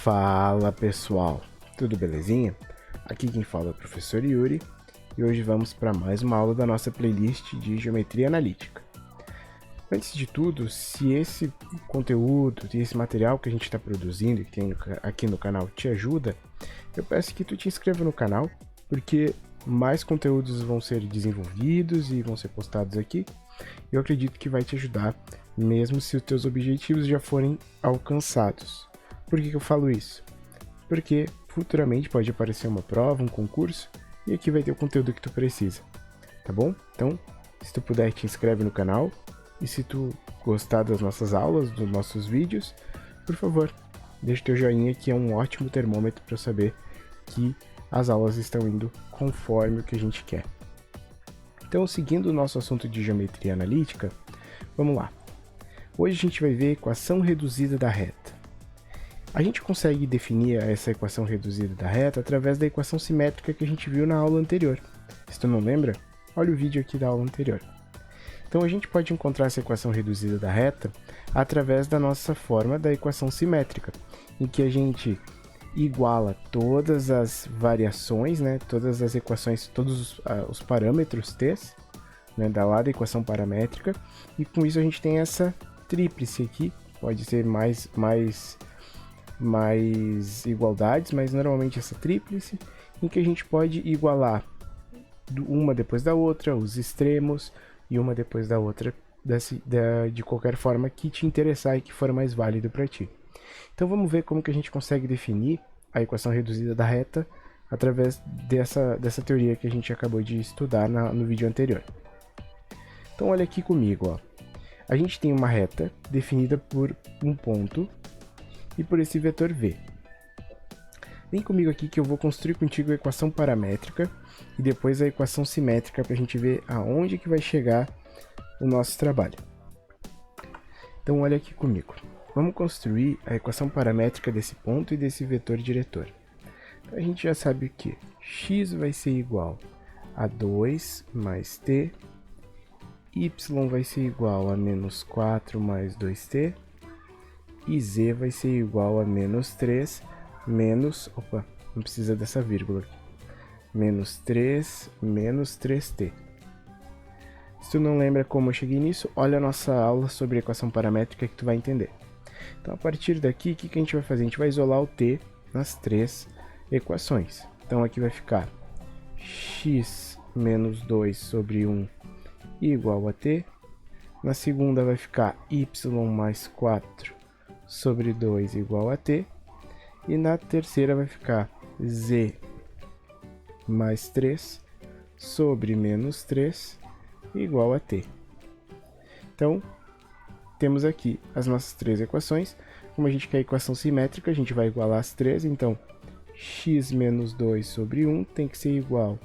Fala pessoal, tudo belezinha? Aqui quem fala é o professor Yuri e hoje vamos para mais uma aula da nossa playlist de Geometria Analítica. Antes de tudo, se esse conteúdo e esse material que a gente está produzindo e tem aqui no canal te ajuda, eu peço que tu te inscreva no canal, porque mais conteúdos vão ser desenvolvidos e vão ser postados aqui. Eu acredito que vai te ajudar, mesmo se os teus objetivos já forem alcançados. Por que eu falo isso? Porque futuramente pode aparecer uma prova, um concurso, e aqui vai ter o conteúdo que tu precisa, tá bom? Então, se tu puder, te inscreve no canal, e se tu gostar das nossas aulas, dos nossos vídeos, por favor, deixa teu joinha, que é um ótimo termômetro para eu saber que as aulas estão indo conforme o que a gente quer. Então, seguindo o nosso assunto de geometria analítica, vamos lá. Hoje a gente vai ver a equação reduzida da reta. A gente consegue definir essa equação reduzida da reta através da equação simétrica que a gente viu na aula anterior. Se tu não lembra, olha o vídeo aqui da aula anterior. Então a gente pode encontrar essa equação reduzida da reta através da nossa forma da equação simétrica, em que a gente iguala todas as variações, todas as equações, todos os parâmetros t, da equação paramétrica, e com isso a gente tem essa tríplice aqui, pode ser mais igualdades, mas normalmente essa tríplice, em que a gente pode igualar uma depois da outra, os extremos, e uma depois da outra, de qualquer forma que te interessar e que for mais válido para ti. Então vamos ver como que a gente consegue definir a equação reduzida da reta através dessa teoria que a gente acabou de estudar no vídeo anterior. Então olha aqui comigo, ó. A gente tem uma reta definida por um ponto e por esse vetor v. Vem comigo aqui que eu vou construir contigo a equação paramétrica e depois a equação simétrica para a gente ver aonde que vai chegar o nosso trabalho. Então olha aqui comigo. Vamos construir a equação paramétrica desse ponto e desse vetor diretor. Então, a gente já sabe que x vai ser igual a 2 mais t, y vai ser igual a menos 4 mais 2t, e z vai ser igual a menos 3 menos, não precisa dessa vírgula, menos 3 menos 3t. Se tu não lembra como eu cheguei nisso, olha a nossa aula sobre equação paramétrica que tu vai entender. Então, a partir daqui, o que a gente vai fazer? A gente vai isolar o t nas três equações. Então, aqui vai ficar x menos 2 sobre 1 igual a t. Na segunda vai ficar y mais 4 sobre 2 igual a t. E na terceira vai ficar z mais 3 sobre menos 3 igual a t. Então, temos aqui as nossas três equações. Como a gente quer a equação simétrica, a gente vai igualar as três. Então, x menos 2 sobre 1 tem que ser igual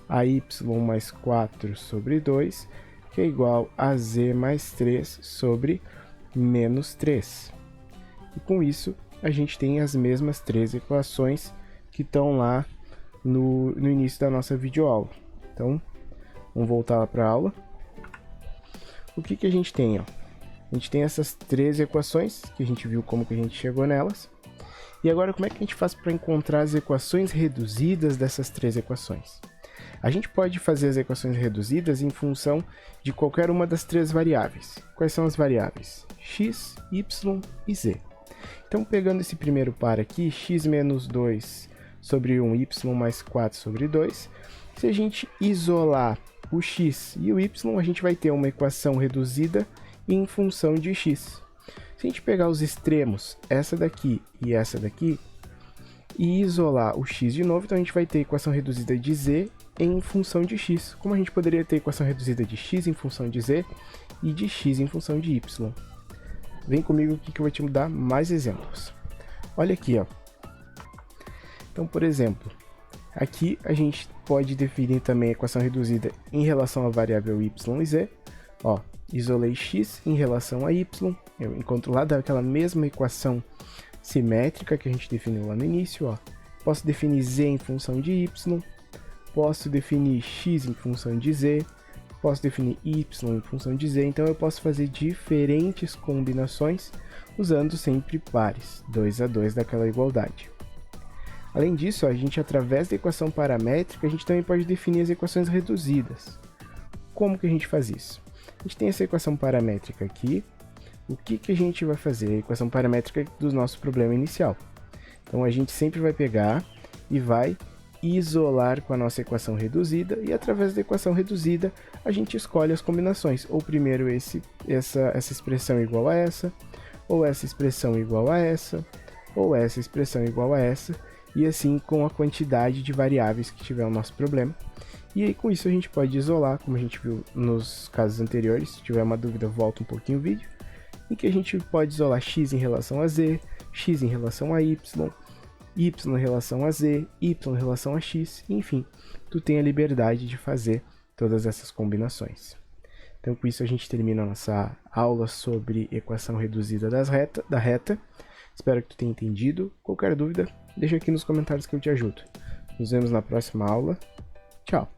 a y mais 4 sobre 2, que é igual a z mais 3 sobre menos 3. E com isso, a gente tem as mesmas três equações que estão lá no início da nossa videoaula. Então, vamos voltar lá para a aula. O que a gente tem? A gente tem essas três equações, que a gente viu como que a gente chegou nelas. E agora, como é que a gente faz para encontrar as equações reduzidas dessas três equações? A gente pode fazer as equações reduzidas em função de qualquer uma das três variáveis. Quais são as variáveis? X, y e z. Então, pegando esse primeiro par aqui, x menos 2 sobre 1, y mais 4 sobre 2, se a gente isolar o x e o y, a gente vai ter uma equação reduzida em função de x. Se a gente pegar os extremos, essa daqui e essa daqui, e isolar o x de novo, então a gente vai ter a equação reduzida de z em função de x. Como a gente poderia ter a equação reduzida de x em função de z e de x em função de y? Vem comigo aqui que eu vou te dar mais exemplos. Olha aqui, ó. Então, por exemplo, aqui a gente pode definir também a equação reduzida em relação à variável y e z. Ó, isolei x em relação a y, eu encontro lá daquela mesma equação simétrica que a gente definiu lá no início. Ó. Posso definir z em função de y, posso definir x em função de z, posso definir y em função de z, então eu posso fazer diferentes combinações usando sempre pares, 2 a 2 daquela igualdade. Além disso, a gente, através da equação paramétrica, a gente também pode definir as equações reduzidas. Como que a gente faz isso? A gente tem essa equação paramétrica aqui. O que a gente vai fazer? A equação paramétrica do nosso problema inicial. Então, a gente sempre vai pegar e vai isolar com a nossa equação reduzida, e através da equação reduzida, a gente escolhe as combinações. Ou primeiro essa expressão igual a essa, ou essa expressão igual a essa, ou essa expressão igual a essa, e assim com a quantidade de variáveis que tiver o nosso problema. E aí com isso a gente pode isolar, como a gente viu nos casos anteriores. Se tiver uma dúvida, volta um pouquinho o vídeo, em que a gente pode isolar x em relação a z, x em relação a y em relação a z, y em relação a x, enfim, tu tem a liberdade de fazer todas essas combinações. Então com isso a gente termina a nossa aula sobre equação reduzida da reta. Espero que tu tenha entendido. Qualquer dúvida, deixa aqui nos comentários que eu te ajudo. Nos vemos na próxima aula. Tchau!